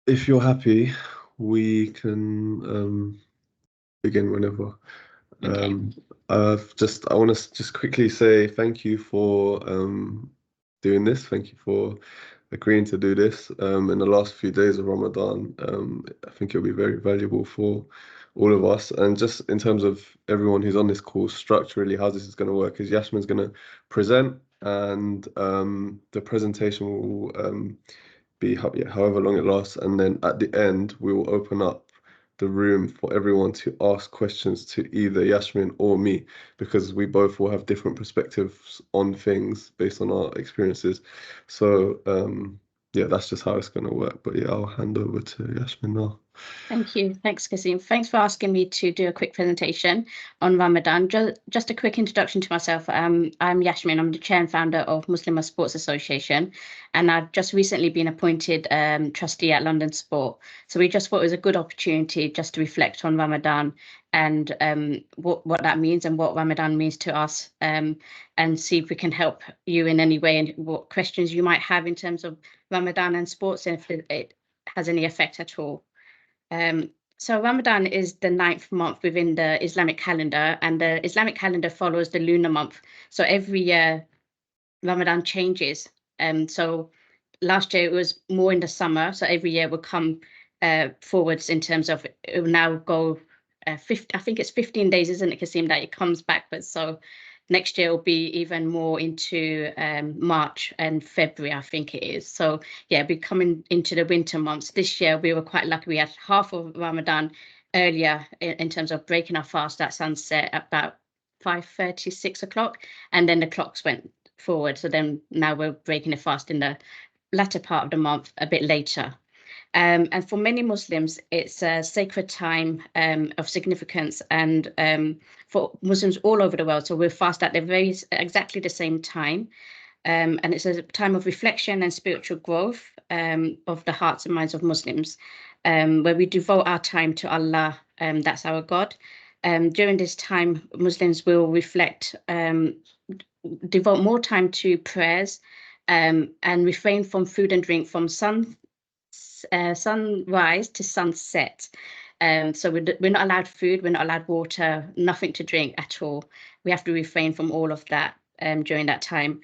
If you're happy, we can begin whenever. Okay. Um, I want to just quickly say thank you for doing this. Thank you for agreeing to do this. In the last few days of Ramadan, I think it'll be very valuable for all of us. And just in terms of everyone who's on this call, structurally, how this is going to work is Yasmin's going to present, and the presentation will be yeah, however long it lasts, and then at the end we will open up the room for everyone to ask questions to either Yasmin or me, because we both will have different perspectives on things based on our experiences. So yeah, that's just how it's gonna work. But yeah, I'll hand over to Yasmin now. Thank you. Thanks, Kazim. Thanks for asking me to do a quick presentation on Ramadan. Just a quick introduction to myself. I'm Yasmin. I'm the chair and founder of Muslim Sports Association, and I've just recently been appointed trustee at London Sport. So we just thought it was a good opportunity just to reflect on Ramadan and what that means and what Ramadan means to us, and see if we can help you in any way and what questions you might have in terms of Ramadan and sports and if it has any effect at all. So Ramadan is the ninth month within the Islamic calendar, and the Islamic calendar follows the lunar month. So every year Ramadan changes. So last year it was more in the summer, so every year will come forwards in terms of it will now go 50, I think it's 15 days, isn't it, Kasim, that it comes backwards. So next year will be even more into March and February, I think it is. So yeah, we're coming into the winter months. This year we were quite lucky. We had half of Ramadan earlier in terms of breaking our fast at sunset at about 5:30, 6 o'clock, and then the clocks went forward. So then now we're breaking the fast in the latter part of the month a bit later. And for many Muslims, it's a sacred time of significance, and for Muslims all over the world. So we're fast at the very exactly the same time. And it's a time of reflection and spiritual growth of the hearts and minds of Muslims, where we devote our time to Allah, that's our God. During this time, Muslims will reflect, devote more time to prayers, and refrain from food and drink from sunrise to sunset. So we're not allowed food, we're not allowed water, nothing to drink at all. We have to refrain from all of that during that time.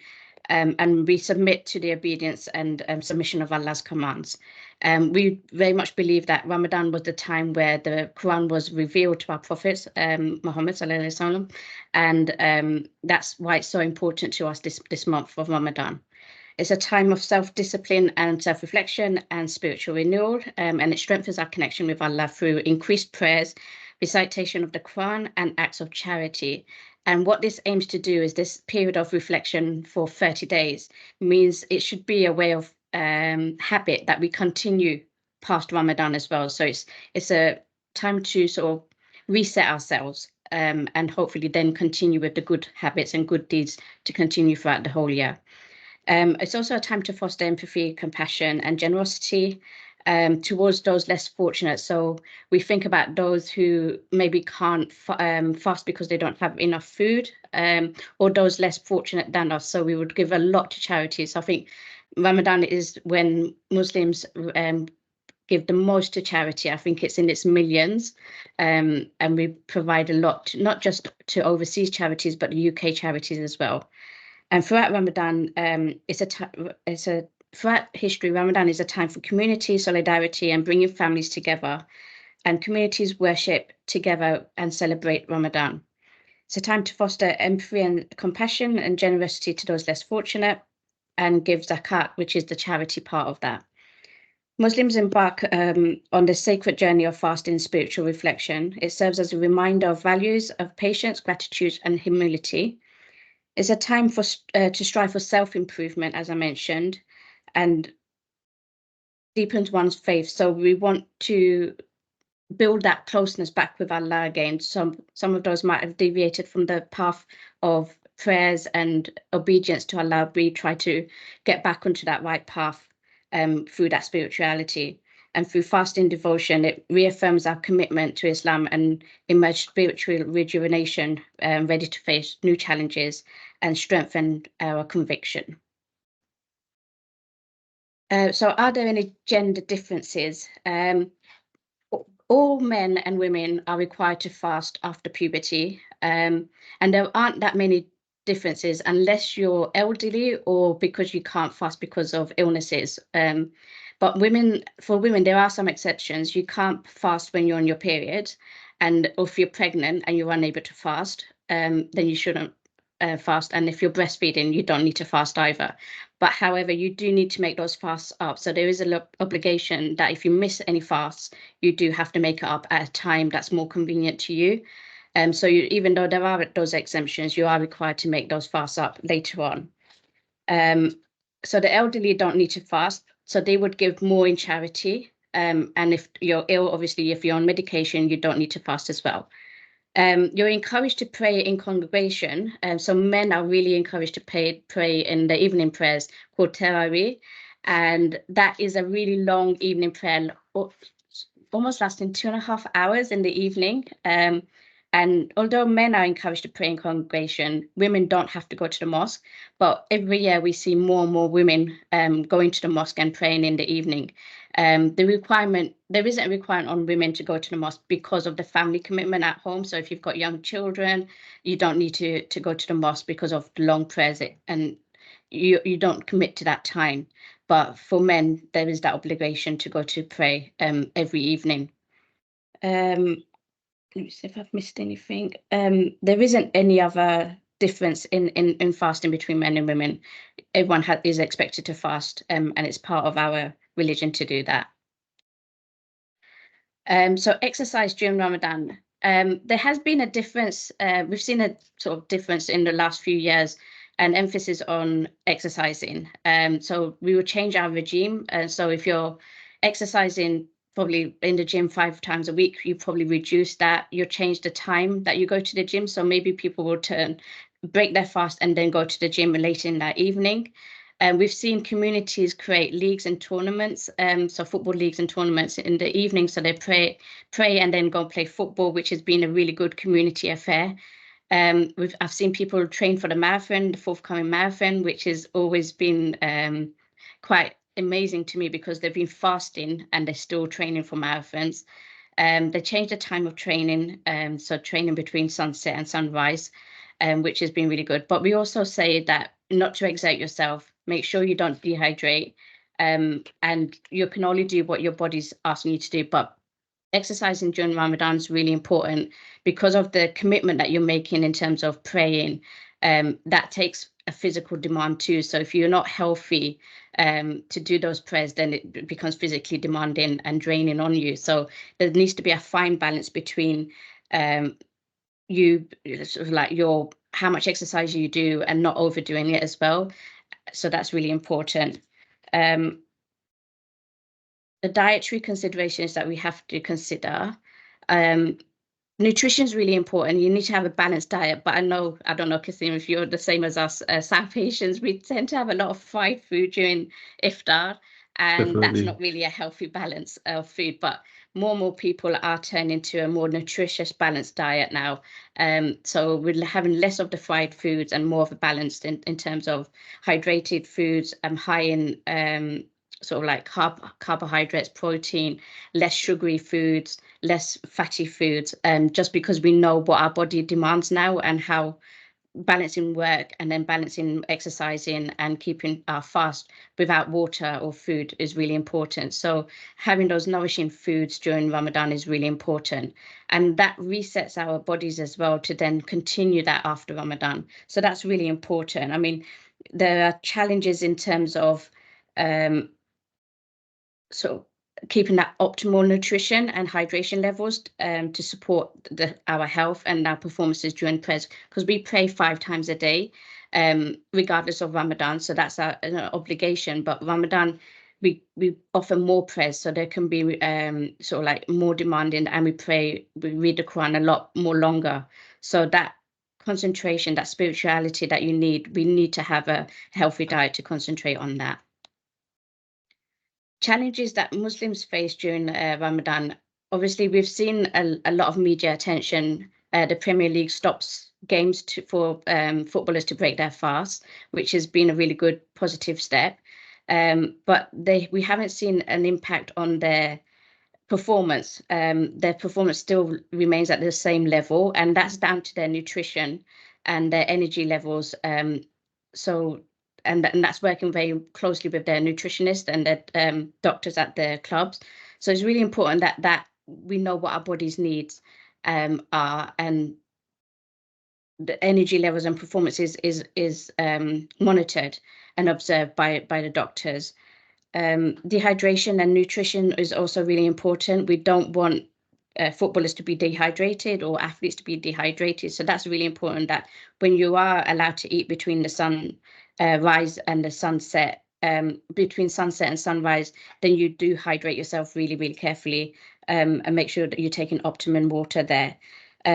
And we submit to the obedience and submission of Allah's commands. We very much believe that Ramadan was the time where the Quran was revealed to our Prophet, Muhammad sallallahu alaihi wasallam, and that's why it's so important to us this month of Ramadan. It's a time of self-discipline and self-reflection and spiritual renewal, and it strengthens our connection with Allah through increased prayers, recitation of the Quran, and acts of charity. And what this aims to do is this period of reflection for 30 days means it should be a way of habit that we continue past Ramadan as well. So it's a time to sort of reset ourselves, and hopefully then continue with the good habits and good deeds to continue throughout the whole year. It's also a time to foster empathy, compassion, and generosity towards those less fortunate. So we think about those who maybe can't fast because they don't have enough food, or those less fortunate than us. So we would give a lot to charities. So I think Ramadan is when Muslims give the most to charity. I think it's in its millions, and we provide a lot, not just to overseas charities, but the UK charities as well. And throughout Ramadan, throughout history, Ramadan is a time for community, solidarity, and bringing families together. And communities worship together and celebrate Ramadan. It's a time to foster empathy and compassion and generosity to those less fortunate, and give zakat, which is the charity part of that. Muslims embark on the sacred journey of fasting and spiritual reflection. It serves as a reminder of values of patience, gratitude, and humility. It's a time for to strive for self-improvement, as I mentioned, and deepens one's faith. So we want to build that closeness back with Allah again. Some of those might have deviated from the path of prayers and obedience to Allah. We try to get back onto that right path through that spirituality. And through fasting devotion, it reaffirms our commitment to Islam and emerge spiritual rejuvenation, ready to face new challenges and strengthen our conviction. So are there any gender differences? All men and women are required to fast after puberty, and there aren't that many differences unless you're elderly or because you can't fast because of illnesses. But for women, there are some exceptions. You can't fast when you're on your period, and if you're pregnant and you're unable to fast, then you shouldn't fast. And if you're breastfeeding, you don't need to fast either. But however, you do need to make those fasts up. So there is an obligation that if you miss any fasts, you do have to make it up at a time that's more convenient to you. So even though there are those exemptions, you are required to make those fasts up later on. So the elderly don't need to fast, so they would give more in charity. And if you're ill, obviously, if you're on medication, you don't need to fast as well. You're encouraged to pray in congregation. So men are really encouraged to pray in the evening prayers called Terawih. And that is a really long evening prayer, almost lasting 2.5 hours in the evening. And although men are encouraged to pray in congregation, women don't have to go to the mosque. But every year we see more and more women going to the mosque and praying in the evening. There isn't a requirement on women to go to the mosque because of the family commitment at home. So if you've got young children, you don't need to go to the mosque because of the long prayers, and you don't commit to that time. But for men, there is that obligation to go to pray every evening. Let me see if I've missed anything. There isn't any other difference in fasting between men and women. Everyone is expected to fast, and it's part of our religion to do that. So exercise during Ramadan. There has been a difference. We've seen a sort of difference in the last few years, and emphasis on exercising. So we will change our regime. So if you're exercising probably in the gym 5 times a week, you probably reduce that. You'll change the time that you go to the gym. So maybe people will break their fast and then go to the gym later in that evening. We've seen communities create leagues and tournaments, so football leagues and tournaments in the evening. So they pray and then go play football, which has been a really good community affair. I've seen people train for the forthcoming marathon, which has always been quite amazing to me because they've been fasting and they're still training for marathons. They changed the time of training, so training between sunset and sunrise, which has been really good. But we also say that not to exert yourself, make sure you don't dehydrate, and you can only do what your body's asking you to do. But exercising during Ramadan is really important because of the commitment that you're making in terms of praying. That takes a physical demand too. So if you're not healthy to do those prayers, then it becomes physically demanding and draining on you. So there needs to be a fine balance between you sort of like how much exercise you do and not overdoing it as well. So that's really important. The dietary considerations that we have to consider. Nutrition is really important. You need to have a balanced diet, but I don't know, Kasim, if you're the same as us, South Asians, we tend to have a lot of fried food during iftar, and that's Definitely. not really a healthy balance of food. But more and more people are turning to a more nutritious, balanced diet now. So we're having less of the fried foods and more of a balanced in terms of hydrated foods, high in sort of like carbohydrates, protein, less sugary foods, less fatty foods, just because we know what our body demands now and how balancing work and then balancing exercising and keeping our fast without water or food is really important. So having those nourishing foods during Ramadan is really important, and that resets our bodies as well to then continue that after Ramadan. So that's really important. I mean, there are challenges in terms of so keeping that optimal nutrition and hydration levels to support our health and our performances during prayers, because we pray 5 times a day, regardless of Ramadan. So that's an obligation. But Ramadan, we offer more prayers, so there can be sort of like more demanding, and we read the Quran a lot more longer. So that concentration, that spirituality that we need to have a healthy diet to concentrate on that. Challenges that Muslims face during Ramadan. Obviously, we've seen a lot of media attention. The Premier League stops games for footballers to break their fast, which has been a really good positive step. but we haven't seen an impact on their performance. Their performance still remains at the same level, and that's down to their nutrition and their energy levels. And that's working very closely with their nutritionist and their doctors at the clubs. So it's really important that we know what our body's needs are, and the energy levels and performance is monitored and observed by the doctors. Dehydration and nutrition is also really important. We don't want footballers to be dehydrated or athletes to be dehydrated. So that's really important, that when you are allowed to eat between the sunrise and the sunset, between sunset and sunrise, then you do hydrate yourself really, really carefully, and make sure that you're taking optimum water there.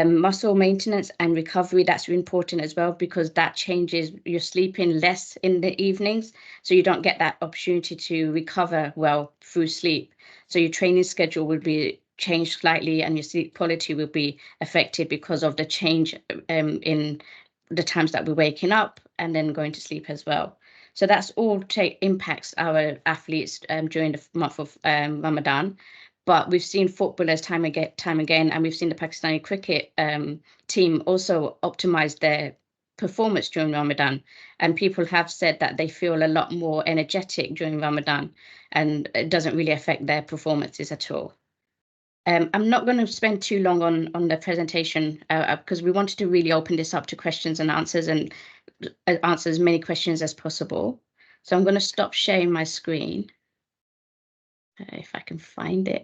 Muscle maintenance and recovery, that's really important as well, because that changes, you're sleeping less in the evenings, so you don't get that opportunity to recover well through sleep. So your training schedule will be changed slightly, and your sleep quality will be affected because of the change in the times that we're waking up and then going to sleep as well. So that's all impacts our athletes during the month of Ramadan. But we've seen footballers time again, and we've seen the Pakistani cricket team also optimize their performance during Ramadan. And people have said that they feel a lot more energetic during Ramadan, and it doesn't really affect their performances at all. I'm not going to spend too long on the presentation because we wanted to really open this up to questions and answers, and answer as many questions as possible. So I'm going to stop sharing my screen. If I can find it.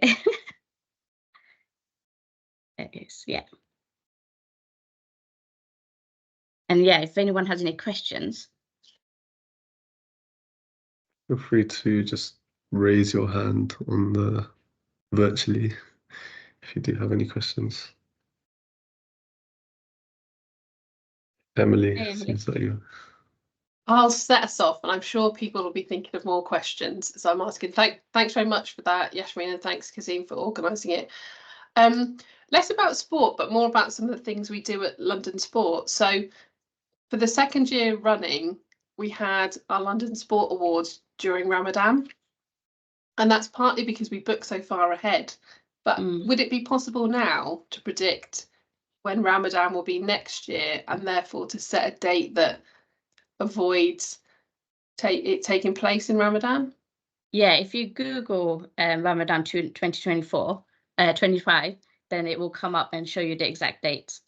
There it is, yeah. And yeah, if anyone has any questions. Feel free to just raise your hand on the virtually if you do have any questions. Emily, Hey, Emily. seems like you. I'll set us off, and I'm sure people will be thinking of more questions. So I'm asking. Thanks very much for that, Yasmin, and thanks, Kazim, for organising it. Less about sport, but more about some of the things we do at London Sport. So for the second year running, we had our London Sport Awards during Ramadan. And that's partly because we book so far ahead. But would it be possible now to predict when Ramadan will be next year, and therefore to set a date that avoids it taking place in Ramadan? Yeah, if you Google Ramadan 2024, 25, then it will come up and show you the exact dates.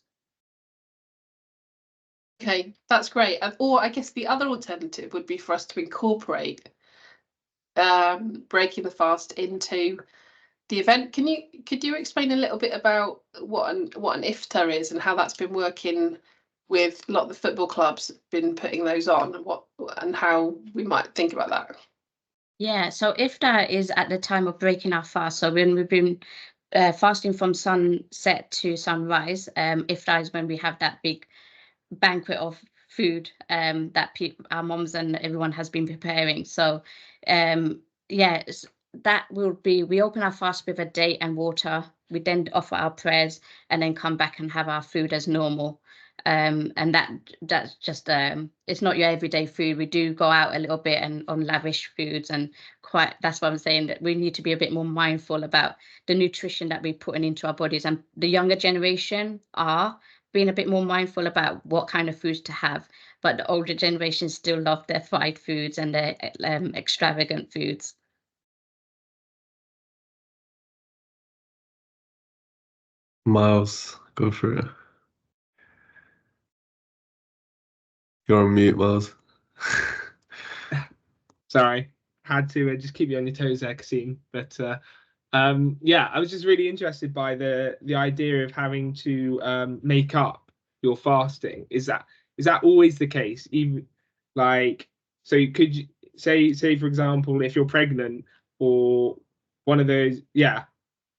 Okay, that's great. Or I guess the other alternative would be for us to incorporate breaking the fast into the event. Could you explain a little bit about what an iftar is and how that's been working with a lot of the football clubs been putting those on, and how we might think about that? Yeah, so iftar is at the time of breaking our fast. So when we've been fasting from sunset to sunrise, iftar is when we have that big banquet of food that our moms and everyone has been preparing. So yeah, that will be, we open our fast with a date and water. We then offer our prayers and then come back and have our food as normal. And that's just it's not your everyday food. We do go out a little bit and on lavish foods, and that's why I'm saying that we need to be a bit more mindful about the nutrition that we're putting into our bodies. And the younger generation are being a bit more mindful about what kind of foods to have, but the older generation still love their fried foods and their extravagant foods. Miles, go for it. You're on mute, Miles. Sorry, had to just keep you on your toes there, Kasim. But yeah, I was just really interested by the idea of having to make up your fasting. Is that always the case? Even like, so could you say for example, if you're pregnant or one of those, yeah,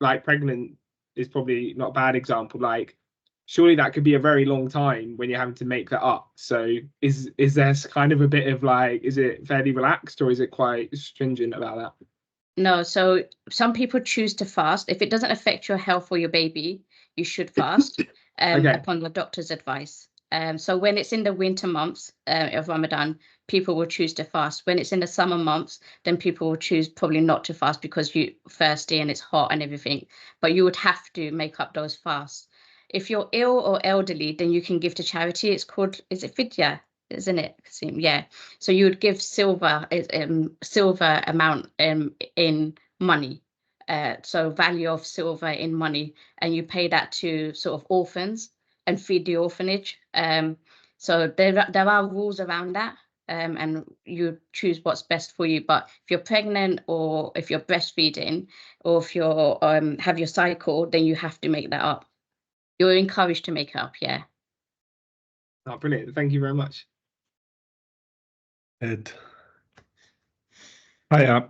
like pregnant is probably not a bad example. Like, surely that could be a very long time when you're having to make that up. So is there kind of a bit of like, is it fairly relaxed or is it quite stringent about that? No, so some people choose to fast. If it doesn't affect your health or your baby, you should fast Okay. upon the doctor's advice. So when it's in the winter months of Ramadan, people will choose to fast. When it's in the summer months, then people will choose probably not to fast because you're thirsty and it's hot and everything. But you would have to make up those fasts. If you're ill or elderly, then you can give to charity. It's called, is it fidya? Isn't it, Kasim? Yeah. So you would give silver amount in money. So value of silver in money, and you pay that to sort of orphans and feed the orphanage. So there are rules around that, and you choose what's best for you. But if you're pregnant or if you're breastfeeding or if you're have your cycle, then you have to make that up. You're encouraged to make it up, yeah. Oh, brilliant. Thank you very much. Ed. Hi,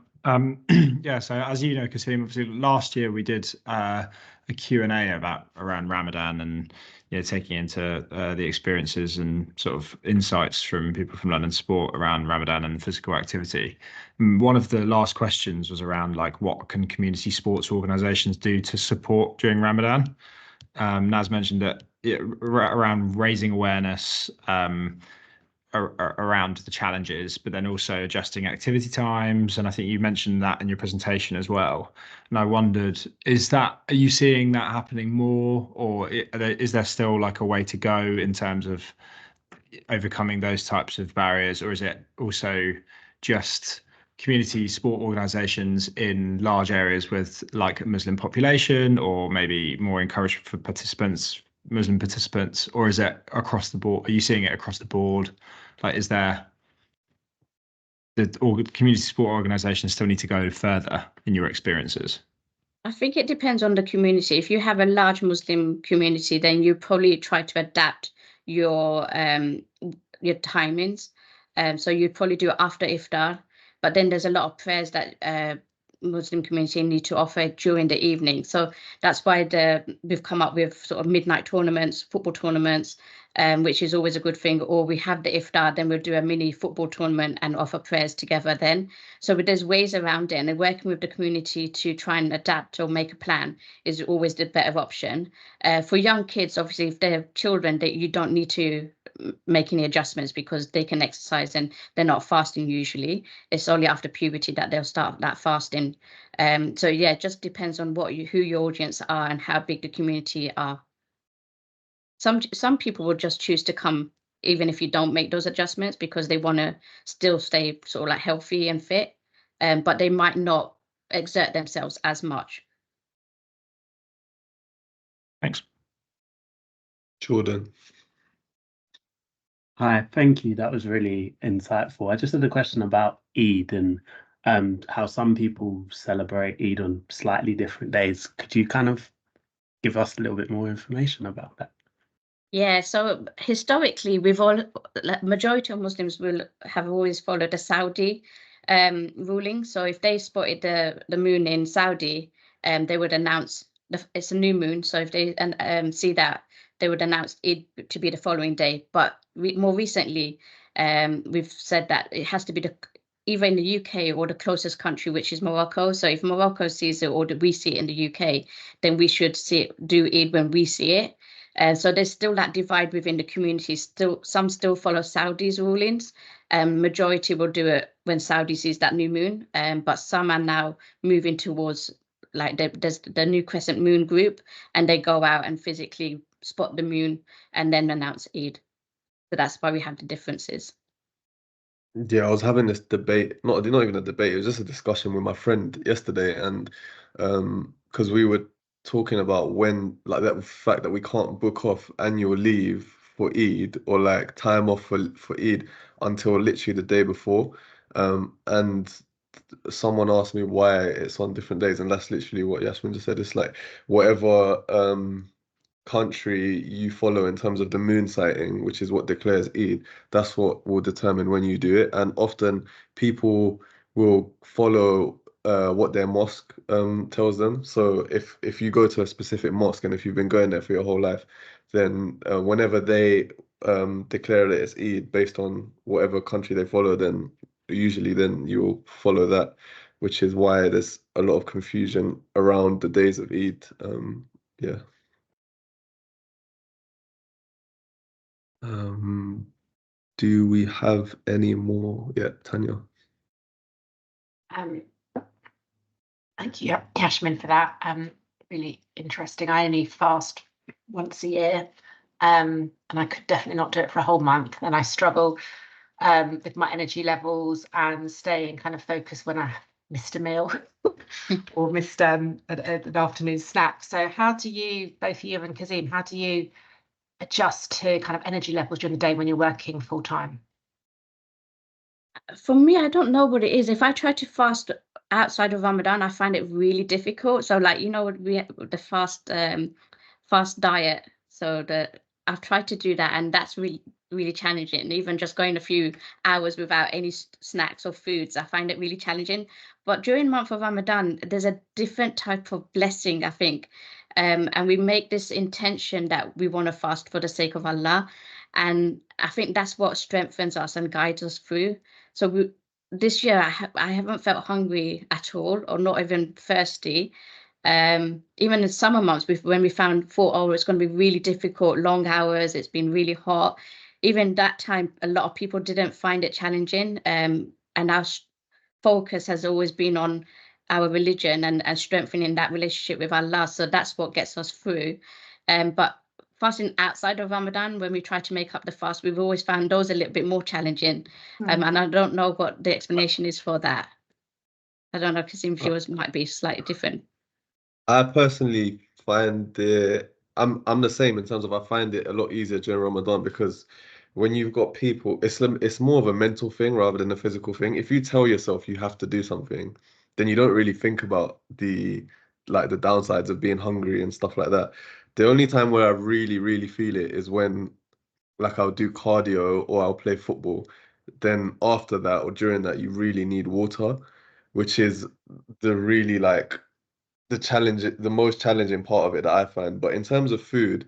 yeah, so as you know, Kasim, obviously last year we did a Q&A around Ramadan and taking into the experiences and sort of insights from people from London Sport around Ramadan and physical activity. One of the last questions was around like what can community sports organisations do to support during Ramadan? Naz mentioned that around raising awareness around the challenges, but then also adjusting activity times. And I think you mentioned that in your presentation as well. And I wondered, are you seeing that happening more, or is there still like a way to go in terms of overcoming those types of barriers, or is it also just community sport organizations in large areas with like a Muslim population, or maybe more encouragement for Muslim participants, or is it across the board? Are you seeing it across the board? Like, is there the community sport organizations still need to go further in your experiences? I think it depends on the community. If you have a large Muslim community, then you probably try to adapt your timings. So you'd probably do it after iftar, but then there's a lot of prayers that Muslim community need to offer during the evening. So that's why we've come up with sort of midnight tournaments, football tournaments, which is always a good thing. Or we have the iftar, then we'll do a mini football tournament and offer prayers together then. So there's ways around it, and working with the community to try and adapt or make a plan is always the better option. For young kids, obviously, if they're children, that you don't need to make any adjustments because they can exercise and they're not fasting usually. It's only after puberty that they'll start that fasting. So yeah, it just depends on who your audience are and how big the community are. Some people will just choose to come even if you don't make those adjustments because they want to still stay sort of like healthy and fit, but they might not exert themselves as much. Thanks. Jordan. Hi, thank you. That was really insightful. I just had a question about Eid and how some people celebrate Eid on slightly different days. Could you kind of give us a little bit more information about that? Yeah, so historically, majority of Muslims will have always followed the Saudi ruling. So if they spotted the moon in Saudi, they would announce it's a new moon. So if they see that, they would announce it to be the following day. But more recently, we've said that it has to be either in the UK or the closest country, which is Morocco. So if Morocco sees it or we see it in the UK, then we should do Eid when we see it. So there's still that divide within the community. Some still follow Saudi's rulings. Majority will do it when Saudi sees that new moon. But some are now moving towards like there's the new crescent moon group, and they go out and physically spot the moon and then announce Eid. So that's why we have the differences. Yeah, I was having this debate, not even a debate, it was just a discussion with my friend yesterday, and because we were talking about when, like, that fact that we can't book off annual leave for Eid or like time off for Eid until literally the day before. And someone asked me why it's on different days, and that's literally what Yasmin just said. It's like whatever country you follow in terms of the moon sighting, which is what declares Eid, that's what will determine when you do it. And often people will follow what their mosque tells them. So if you go to a specific mosque and if you've been going there for your whole life, then whenever they declare that it's Eid based on whatever country they follow, then usually then you'll follow that, which is why there's a lot of confusion around the days of Eid. Yeah. Do we have any more? Yeah, Tanya. Thank you, Yashmin, for that. Really interesting. I only fast once a year, and I could definitely not do it for a whole month. And I struggle with my energy levels and staying kind of focused when I missed a meal or missed an afternoon snack. So how do you, both you and Kazim, how do you adjust to kind of energy levels during the day when you're working full time? For me, I don't know what it is. If I try to fast outside of Ramadan, I find it really difficult. So like, you know, we have the fast diet. So I've tried to do that, and that's really challenging. Even just going a few hours without any snacks or foods, I find it really challenging. But during month of Ramadan, there's a different type of blessing, I think. And we make this intention that we want to fast for the sake of Allah. And I think that's what strengthens us and guides us through. So this year, I haven't felt hungry at all, or not even thirsty. Even in summer months, when we thought, oh, it's going to be really difficult, long hours, it's been really hot. Even that time, a lot of people didn't find it challenging. And our focus has always been on our religion and strengthening that relationship with Allah. So that's what gets us through. But fasting outside of Ramadan, when we try to make up the fast, we've always found those a little bit more challenging. And I don't know what the explanation is for that. I don't know, because yours might be slightly different. I personally find I'm the same in terms of I find it a lot easier during Ramadan because when you've got people, it's more of a mental thing rather than a physical thing. If you tell yourself you have to do something, then you don't really think about the downsides of being hungry and stuff like that. The only time where I really, really feel it is when like I'll do cardio or I'll play football. Then after that or during that, you really need water, which is the really like the most challenging part of it that I find. But in terms of food,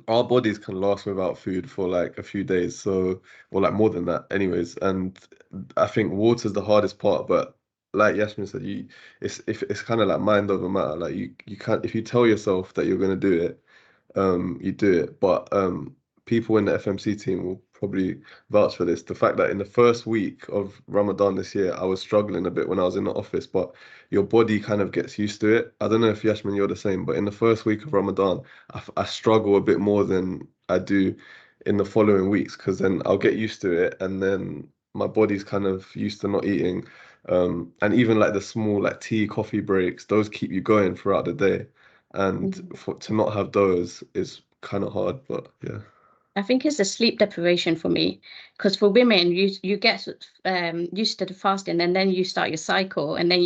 our bodies can last without food for like a few days, so or like more than that, anyways. And I think water's the hardest part, but like Yasmin said, it's kind of like mind over matter. Like you can't if you tell yourself that you're gonna do it, you do it. But people in the FMC team will probably vouch for this. The fact that in the first week of Ramadan this year, I was struggling a bit when I was in the office, but your body kind of gets used to it. I don't know if Yashmin, you're the same, but in the first week of Ramadan, I struggle a bit more than I do in the following weeks because then I'll get used to it and then my body's kind of used to not eating. And even like the small like tea, coffee breaks, those keep you going throughout the day. And to not have those is kind of hard, but yeah. I think it's the sleep deprivation for me, because for women, you get used to the fasting, and then you start your cycle, and then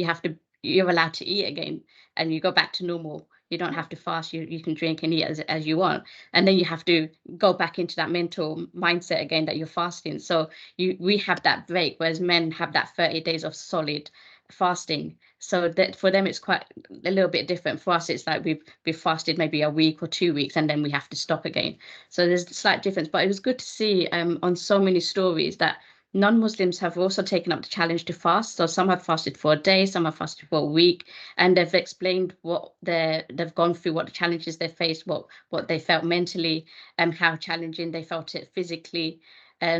you're allowed to eat again, and you go back to normal. You don't have to fast. You can drink and eat as you want, and then you have to go back into that mental mindset again that you're fasting. So we have that break, whereas men have that 30 days of solid fasting. So that for them it's quite a little bit different. For us, it's like we've fasted maybe a week or 2 weeks, and then we have to stop again. So there's a slight difference, but it was good to see on so many stories that non-Muslims have also taken up the challenge to fast. So some have fasted for a day, some have fasted for a week, and they've explained what they've gone through, what the challenges they faced, what they felt mentally, and how challenging they felt it physically.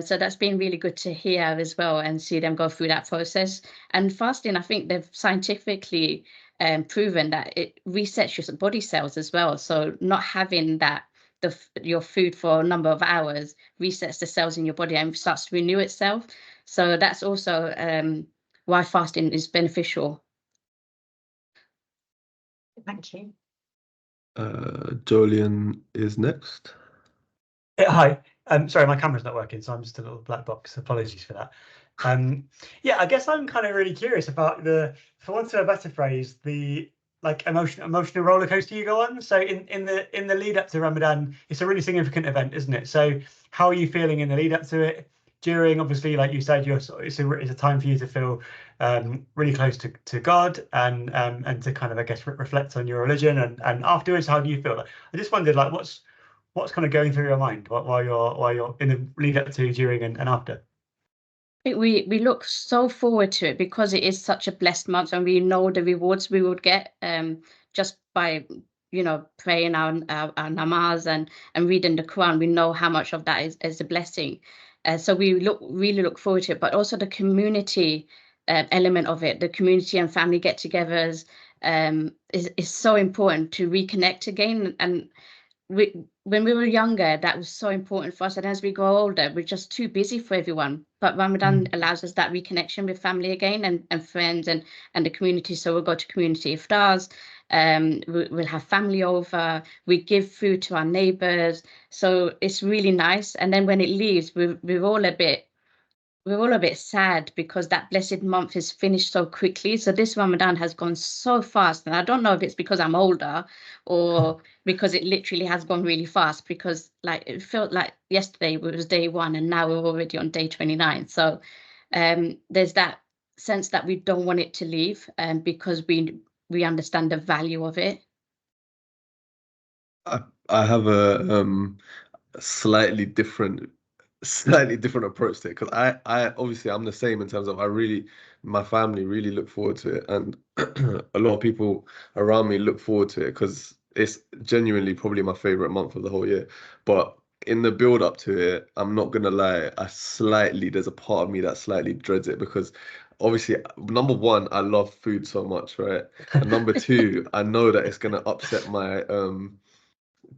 So that's been really good to hear as well, and see them go through that process. And fasting, I think they've scientifically proven that it resets your body cells as well. So not having that your food for a number of hours resets the cells in your body and starts to renew itself. So that's also why fasting is beneficial. Thank you. Jolien is next. Hi. Sorry, my camera's not working, so I'm just a little black box. Apologies for that. Yeah, I guess I'm kind of really curious about for want of a better phrase, the like emotional roller coaster you go on. So in the lead up to Ramadan, it's a really significant event, isn't it? So how are you feeling in the lead up to it? During, obviously, like you said, it's a time for you to feel really close to God and to kind of, I guess, reflect on your religion. And afterwards, how do you feel? I just wondered, like, what's kind of going through your mind while you're in the lead up to, during, and after? I think we look so forward to it because it is such a blessed month, and we know the rewards we would get just by you know, praying our namaz and reading the Quran, we know how much of that is a blessing. So we really look forward to it, but also the community element of it, the community and family get-togethers is so important to reconnect again. And when we were younger, that was so important for us. And as we grow older, we're just too busy for everyone. But Ramadan allows us that reconnection with family again and friends and the community. So we'll go to community iftars, we'll have family over, we give food to our neighbors. So it's really nice. And then when it leaves, we're all a bit sad because that blessed month is finished so quickly. So this Ramadan has gone so fast. And I don't know if it's because I'm older or because it literally has gone really fast, because like it felt like yesterday was day 1 and now we're already on day 29. So there's that sense that we don't want it to leave because we understand the value of it. I have a slightly different approach to it, because I obviously I'm the same in terms of my family really look forward to it, and a lot of people around me look forward to it because it's genuinely probably my favorite month of the whole year. But in the build up to it, I'm not gonna lie, there's a part of me that slightly dreads it, because obviously, number one, I love food so much, right? And number two, I know that it's gonna upset my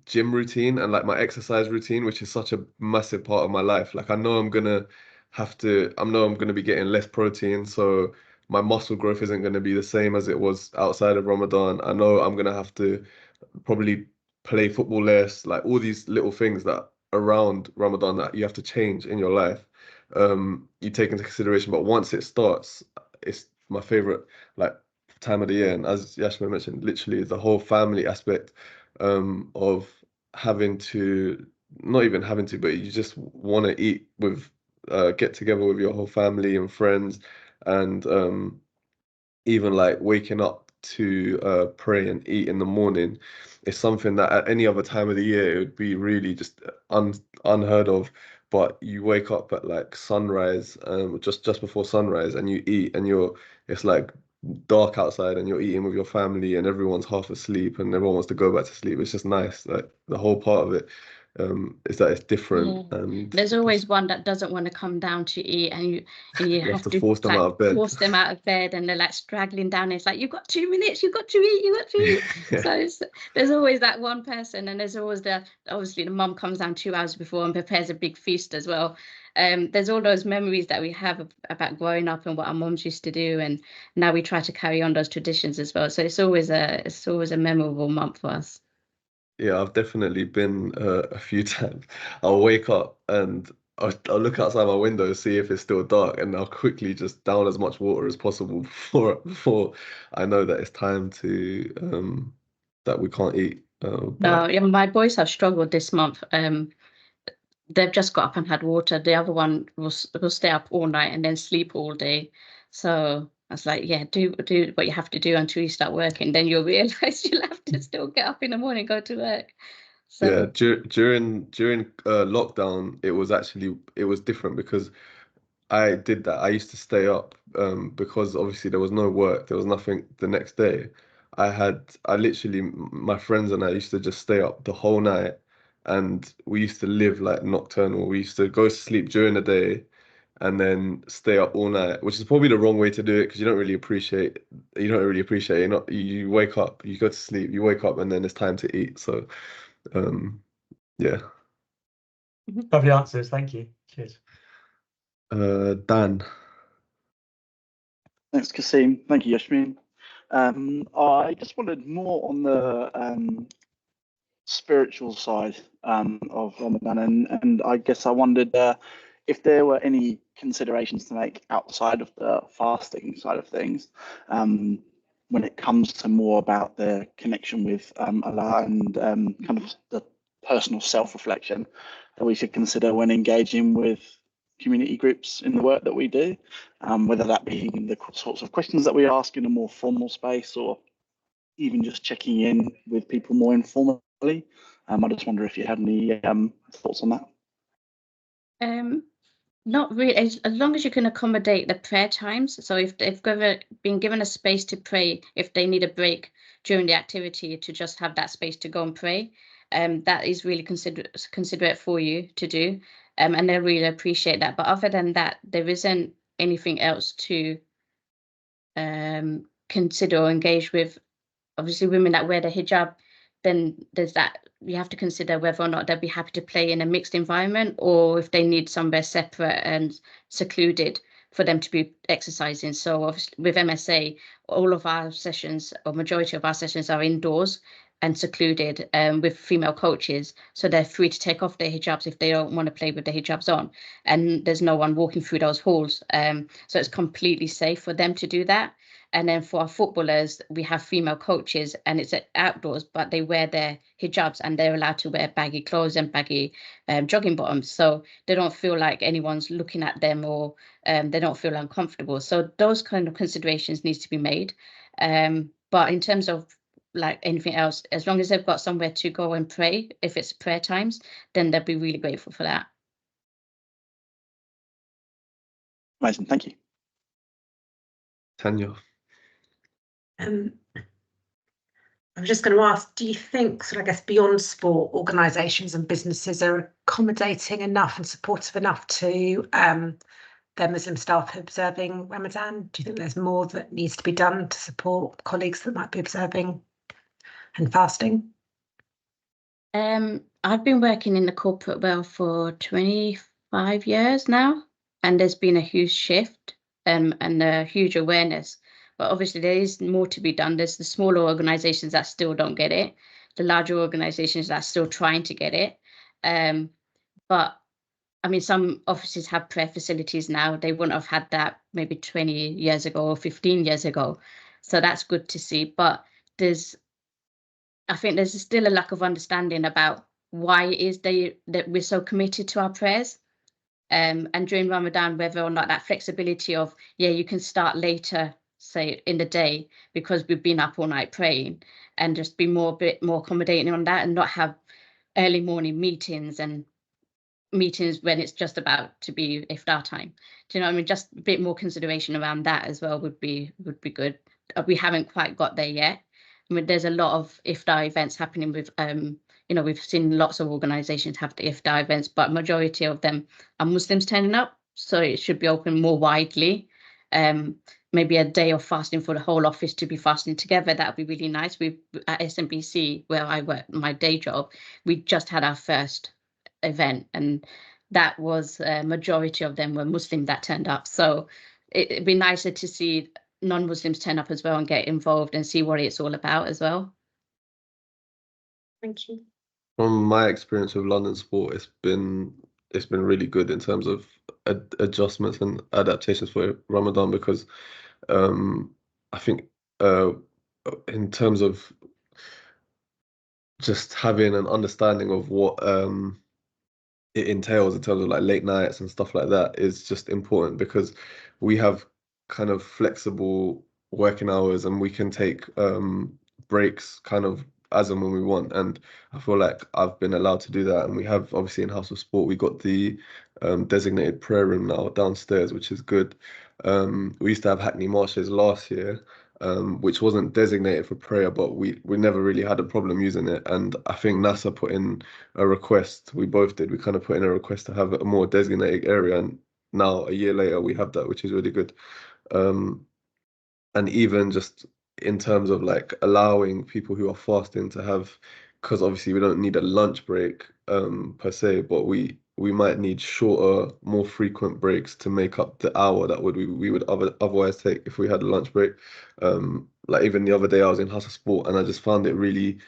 gym routine and like my exercise routine, which is such a massive part of my life. Like I know I'm gonna be getting less protein, so my muscle growth isn't gonna be the same as it was outside of Ramadan. I know I'm gonna have to probably play football less, like all these little things that around Ramadan that you have to change in your life. You take into consideration, but once it starts, it's my favorite like time of the year. And as Yashmin mentioned, literally the whole family aspect of not even having to, but you just want to eat with, get together with your whole family and friends, and even like waking up to pray and eat in the morning is something that at any other time of the year it would be really just unheard of. But you wake up at like sunrise, just before sunrise, and you eat, and it's like dark outside, and you're eating with your family, and everyone's half asleep, and everyone wants to go back to sleep. It's just nice. Like the whole part of it is that it's different, and there's always one that doesn't want to come down to eat, and you have to force them out of bed. Force them out of bed, and they're like straggling down. It's like, you've got 2 minutes, you've got to eat, you've got to eat. Yeah. So there's always that one person, and there's always obviously the mum comes down 2 hours before and prepares a big feast as well. There's all those memories that we have about growing up and what our mums used to do, and now we try to carry on those traditions as well. So it's always a memorable month for us. Yeah, I've definitely been a few times. I'll wake up and I'll look outside my window, see if it's still dark, and I'll quickly just down as much water as possible before I know that it's time to that we can't eat. No, yeah, my boys have struggled this month. They've just got up and had water. The other one will stay up all night and then sleep all day. So I was like, yeah, do what you have to do until you start working. Then you'll realize you'll have to still get up in the morning and go to work. So Yeah, during lockdown, it was different because I did that. I used to stay up because obviously there was no work, there was nothing the next day. My friends and I used to just stay up the whole night, and we used to live like nocturnal. We used to go to sleep during the day and then stay up all night, which is probably the wrong way to do it because you don't really appreciate it. You wake up, you go to sleep, you wake up, and then it's time to eat. So yeah. Lovely answers, thank you. Cheers. Dan. Thanks, Kasim. Thank you, Yashmin. I just wanted more on the spiritual side of Ramadan, and I guess I wondered if there were any considerations to make outside of the fasting side of things when it comes to more about the connection with Allah and kind of the personal self-reflection that we should consider when engaging with community groups in the work that we do, whether that be the sorts of questions that we ask in a more formal space or even just checking in with people more informally. I just wonder if you had any thoughts on that. Not really, as long as you can accommodate the prayer times. So if they've been given a space to pray, if they need a break during the activity to just have that space to go and pray. That is really considerate for you to do, and they really appreciate that. But other than that, there isn't anything else to consider or engage with. Obviously, women that wear the hijab, then there's that. You have to consider whether or not they'll be happy to play in a mixed environment, or if they need somewhere separate and secluded for them to be exercising. So obviously with MSA, all of our sessions, or majority of our sessions, are indoors and secluded, with female coaches, so they're free to take off their hijabs if they don't want to play with the hijabs on, and there's no one walking through those halls, so it's completely safe for them to do that. And then for our footballers, we have female coaches, and it's outdoors, but they wear their hijabs and they're allowed to wear baggy clothes and baggy jogging bottoms, so they don't feel like anyone's looking at them, or they don't feel uncomfortable. So those kind of considerations needs to be made. But in terms of like anything else, as long as they've got somewhere to go and pray, if it's prayer times, then they'll be really grateful for that. Amazing, thank you. Tanya. I was just going to ask, do you think, sort of, I guess, beyond sport, organisations and businesses are accommodating enough and supportive enough to their Muslim staff observing Ramadan? Do you think there's more that needs to be done to support colleagues that might be observing and fasting? I've been working in the corporate world for 25 years now, and there's been a huge shift and a huge awareness. But obviously there is more to be done. There's the smaller organizations that still don't get it, the larger organizations that are still trying to get it. But I mean, some offices have prayer facilities now. They wouldn't have had that maybe 20 years ago or 15 years ago. So that's good to see. But I think there's still a lack of understanding about why it is that we're so committed to our prayers. And during Ramadan, whether or not that flexibility of, yeah, you can start later, say in the day, because we've been up all night praying, and just be a bit more accommodating on that, and not have early morning meetings and meetings when it's just about to be iftar time. Do you know what I mean? Just a bit more consideration around that as well would be good. We haven't quite got there yet. I mean, there's a lot of iftar events happening with, we've seen lots of organizations have the iftar events, but majority of them are Muslims turning up. So it should be open more widely. Maybe a day of fasting for the whole office to be fasting together. That would be really nice. At SMBC, where I work, my day job, we just had our first event, and that was majority of them were Muslim that turned up. So it'd be nicer to see non-Muslims turn up as well and get involved and see what it's all about as well. Thank you. From my experience with London sport, it's been really good in terms of adjustments and adaptations for Ramadan, because I think in terms of just having an understanding of what it entails in terms of like late nights and stuff like that is just important, because we have kind of flexible working hours, and we can take breaks kind of as and when we want. And I feel like I've been allowed to do that. And we have, obviously, in House of Sport, we got the designated prayer room now downstairs, which is good. We used to have Hackney Marshes last year, which wasn't designated for prayer, but we never really had a problem using it. And I think NASA put in a request, we both did, we kind of put in a request to have a more designated area, and now a year later we have that, which is really good. And even just in terms of like allowing people who are fasting to have, because obviously we don't need a lunch break per se, but we might need shorter, more frequent breaks to make up the hour that we would otherwise take if we had a lunch break. Like even the other day I was in House of Sport, and I just found it really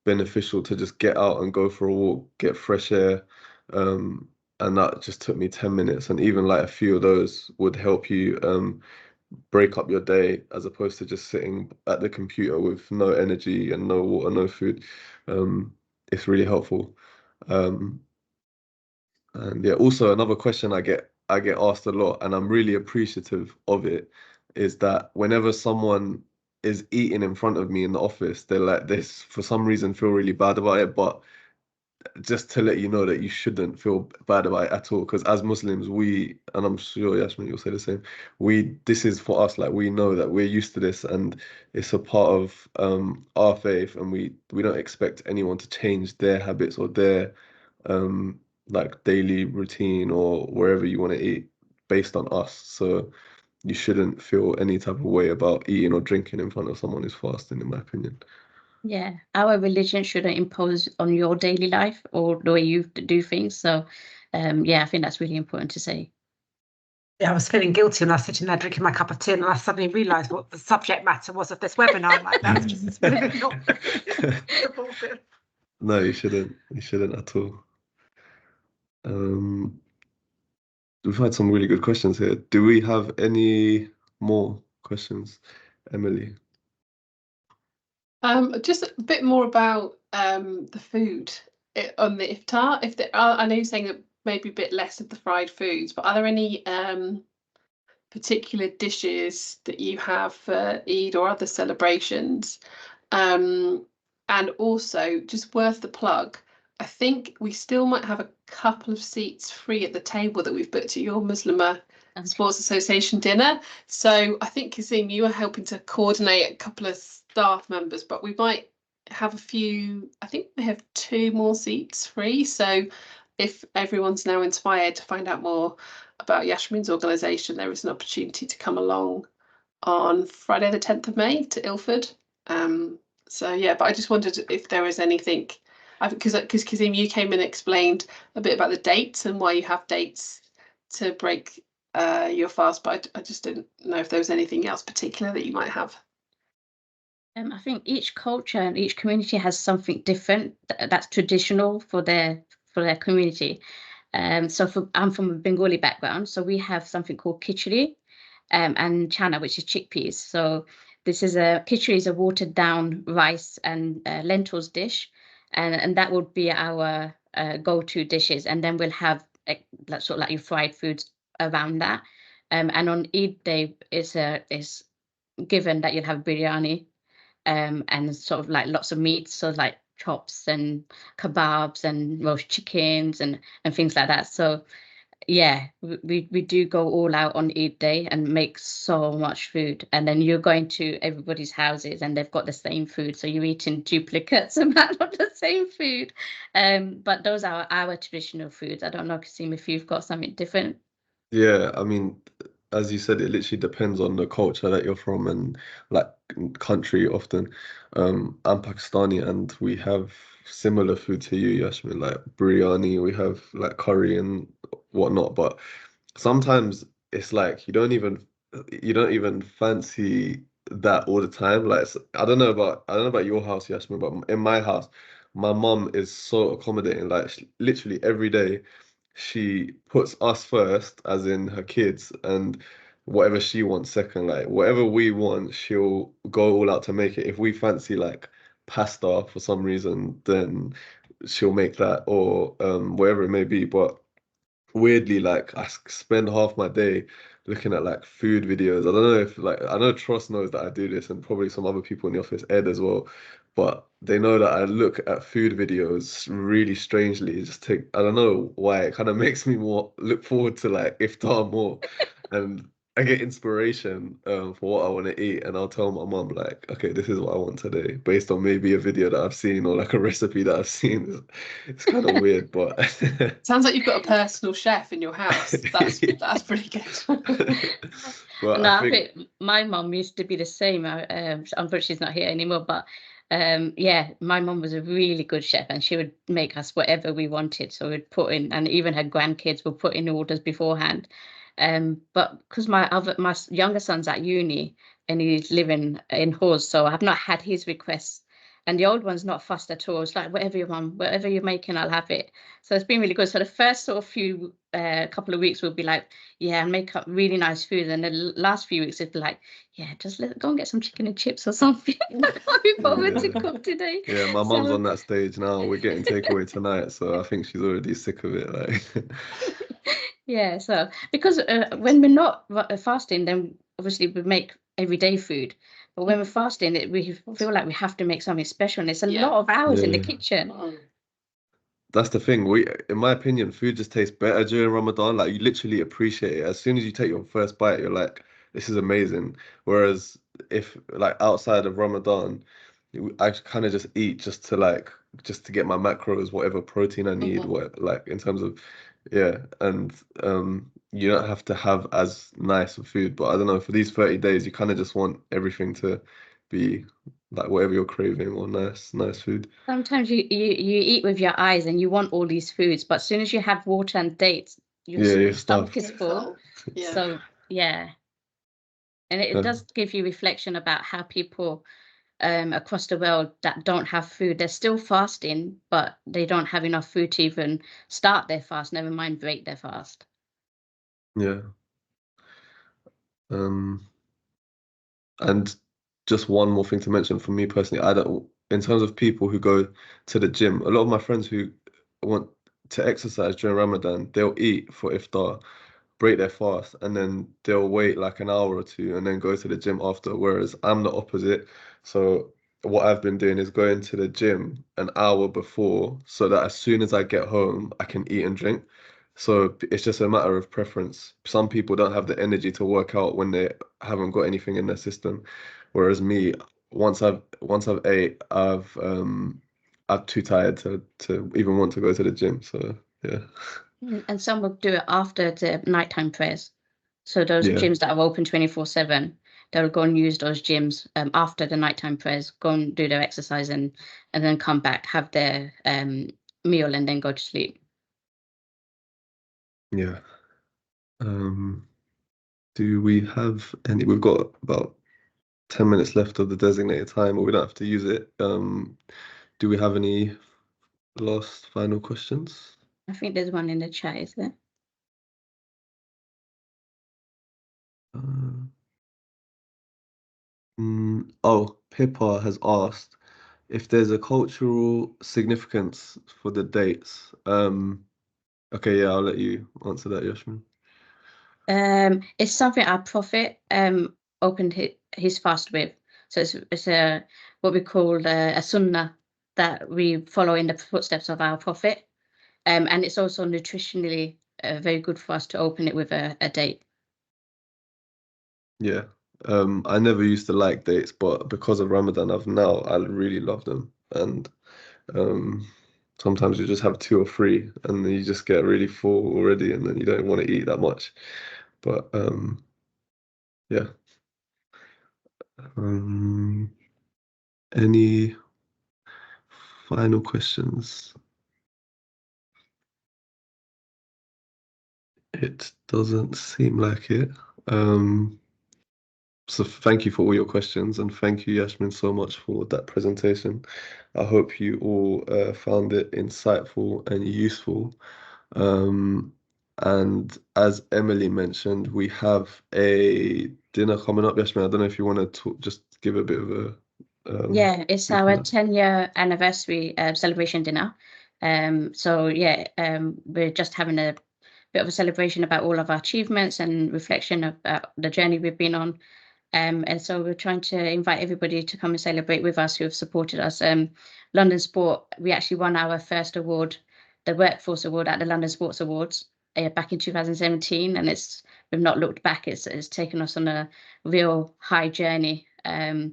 beneficial to just get out and go for a walk, get fresh air. And that just took me 10 minutes. And even like a few of those would help you break up your day, as opposed to just sitting at the computer with no energy and no water, no food. It's really helpful. And yeah, also another question I get asked a lot, and I'm really appreciative of it, is that whenever someone is eating in front of me in the office, they're like, this for some reason feel really bad about it, but just to let you know that you shouldn't feel bad about it at all. Because as Muslims, and I'm sure Yasmin, you'll say the same. This is for us. Like, we know that we're used to this, and it's a part of our faith, and we don't expect anyone to change their habits or their like daily routine or wherever you want to eat based on us. So you shouldn't feel any type of way about eating or drinking in front of someone who's fasting, in my opinion. Yeah, our religion shouldn't impose on your daily life or the way you do things. So, yeah, I think that's really important to say. Yeah, I was feeling guilty when I was sitting there drinking my cup of tea, and I suddenly realised what the subject matter was of this webinar. Like, that's just really not supportive. No, you shouldn't. You shouldn't at all. We've had some really good questions here. Do we have any more questions, Emily? Just a bit more about the food on the iftar. I know you're saying that maybe a bit less of the fried foods, but are there any particular dishes that you have for Eid or other celebrations? And also, just worth the plug, I think we still might have a couple of seats free at the table that we've booked at your Muslimah Sports Association dinner. So I think, Kazim, you are helping to coordinate a couple of staff members, but we might have a few, I think we have 2 more seats free. So if everyone's now inspired to find out more about Yasmin's organisation, there is an opportunity to come along on Friday the 10th of May to Ilford. So yeah, but I just wondered if there was anything, because Kazim, you came and explained a bit about the dates and why you have dates to break your fast, but I just didn't know if there was anything else particular that you might have. I think each culture and each community has something different that's traditional for their community. So I'm from a Bengali background, so we have something called khichdi and chana, which is chickpeas. So this is khichdi is a watered down rice and lentils dish, and that would be our go-to dishes. And then we'll have sort of like your fried foods around that. And on Eid day is given that you'll have biryani, and sort of like lots of meats, so like chops and kebabs and roast chickens and things like that. So yeah, we do go all out on Eid day and make so much food, and then you're going to everybody's houses and they've got the same food, so you're eating duplicates amount of the same food. But those are our traditional foods. I don't know, Kasim, if you've got something different. Yeah, I mean, as you said, it literally depends on the culture that you're from and like country often. I'm Pakistani and we have similar food to you, Yasmin, like biryani, we have like curry and whatnot, but sometimes it's like you don't even fancy that all the time. Like I don't know about your house, Yasmin, but in my house, my mum is so accommodating. Like literally every day she puts us first, as in her kids, and whatever she wants second. Like whatever we want, she'll go all out to make it. If we fancy like pasta for some reason, then she'll make that or whatever it may be. But weirdly, like I spend half my day looking at like food videos. I don't know if like I know Tross knows that I do this, and probably some other people in the office, Ed as well. But they know that I look at food videos really strangely. I don't know why it kind of makes me more look forward to like iftar more, and I get inspiration for what I want to eat, and I'll tell my mum like, okay, this is what I want today, based on maybe a video that I've seen or like a recipe that I've seen. It's kind of weird, but Sounds like you've got a personal chef in your house. That's pretty good. But No, I I think think my mum used to be the same. Unfortunately, she's not here anymore. But yeah, my mum was a really good chef, and she would make us whatever we wanted. So we'd put in, and even her grandkids would put in orders beforehand. But because my younger son's at uni and he's living in Hawes, so I've not had his requests. And the old one's not fussed at all. It's like whatever you want, whatever you're making, I'll have it. So it's been really good. So the first sort of few couple of weeks will be like, yeah, make up really nice food. And the last few weeks it'd be like, yeah, just go and get some chicken and chips or something. I can't be bothered to cook today. yeah, my mum's So- on that stage now. We're getting takeaway tonight, so I think she's already sick of it. Like, Yeah, so because when we're not fasting, then obviously we make everyday food. But when we're fasting, we feel like we have to make something special, and it's a Yeah. lot of hours in the Yeah. kitchen. that's the thing. In my opinion, food just tastes better during Ramadan. Like you literally appreciate it. As soon as you take your first bite, you're like, this is amazing. Whereas if like outside of Ramadan, I kind of just eat just to get my macros, whatever protein I need, what like in terms of yeah, and you don't have to have as nice of food. But I don't know, for these 30 days, you kind of just want everything to be like whatever you're craving or nice food. Sometimes you eat with your eyes and you want all these foods, but as soon as you have water and dates, your stomach is full. Yeah. So yeah, and it does give you reflection about how people across the world that don't have food, they're still fasting, but they don't have enough food to even start their fast, never mind break their fast. Yeah. And just one more thing to mention for me personally, I don't, in terms of people who go to the gym, a lot of my friends who want to exercise during Ramadan, they'll eat for iftar, break their fast, and then they'll wait like an hour or two and then go to the gym after. Whereas I'm the opposite. So what I've been doing is going to the gym an hour before so that as soon as I get home, I can eat and drink. So it's just a matter of preference. Some people don't have the energy to work out when they haven't got anything in their system. Whereas me, once I've ate, I'm too tired to even want to go to the gym. So yeah. And some will do it after the nighttime prayers. So those Yeah. gyms that are open 24/7, they'll go and use those gyms after the nighttime prayers, go and do their exercise and then come back, have their meal and then go to sleep. Yeah. Do we have any? We've got about 10 minutes left of the designated time, or we don't have to use it. Do we have any last final questions? I think there's one in the chat, is there? Oh, Pippa has asked if there's a cultural significance for the dates. Okay, yeah, I'll let you answer that, Yashmin. It's something our prophet opened his fast with. So it's a what we call a sunnah that we follow in the footsteps of our prophet. And it's also nutritionally very good for us to open it with a date. Yeah. I never used to like dates, but because of Ramadan, I really love them. And sometimes you just have two or three and then you just get really full already and then you don't want to eat that much. But yeah. Any final questions? It doesn't seem like it. So thank you for all your questions and thank you, Yashmin, so much for that presentation. I hope you all found it insightful and useful. And as Emily mentioned, we have a dinner coming up. Yashmin, I don't know if you want to just give a bit of a yeah, it's our 10-year anniversary celebration dinner. So yeah, we're just having a bit of a celebration about all of our achievements and reflection about the journey we've been on. And so we're trying to invite everybody to come and celebrate with us who have supported us. London Sport, we actually won our first award, the Workforce Award at the London Sports Awards back in 2017. And we've not looked back. It's taken us on a real high journey. And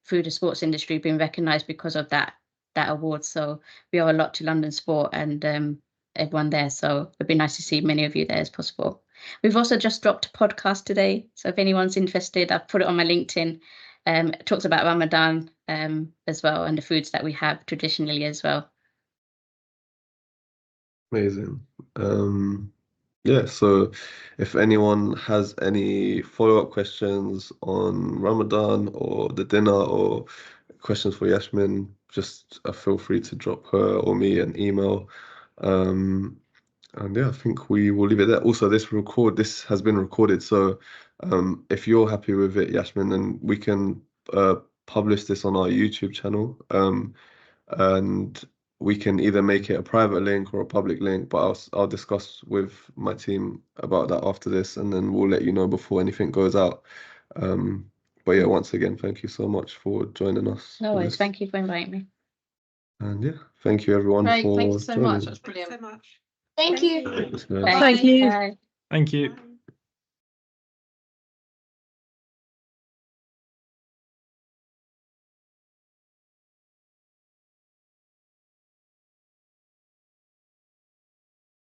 through the sports industry being recognised because of that award. So we owe a lot to London Sport and everyone there. So it'd be nice to see many of you there as possible. We've also just dropped a podcast today. So if anyone's interested, I've put it on my LinkedIn. It talks about Ramadan as well and the foods that we have traditionally as well. Amazing. Yeah, so if anyone has any follow-up questions on Ramadan or the dinner or questions for Yashmin, just feel free to drop her or me an email. And yeah, I think we will leave it there. Also, this has been recorded, so if you're happy with it, Yashmin, then we can publish this on our YouTube channel. And we can either make it a private link or a public link, but I'll discuss with my team about that after this, and then we'll let you know before anything goes out. But yeah, once again, thank you so much for joining us. No worries. Thank you for inviting me. And yeah, thank you everyone Great, for thank you so joining. much. That's brilliant. Thank you. Thanks, guys. Thank you. Bye. Thank you.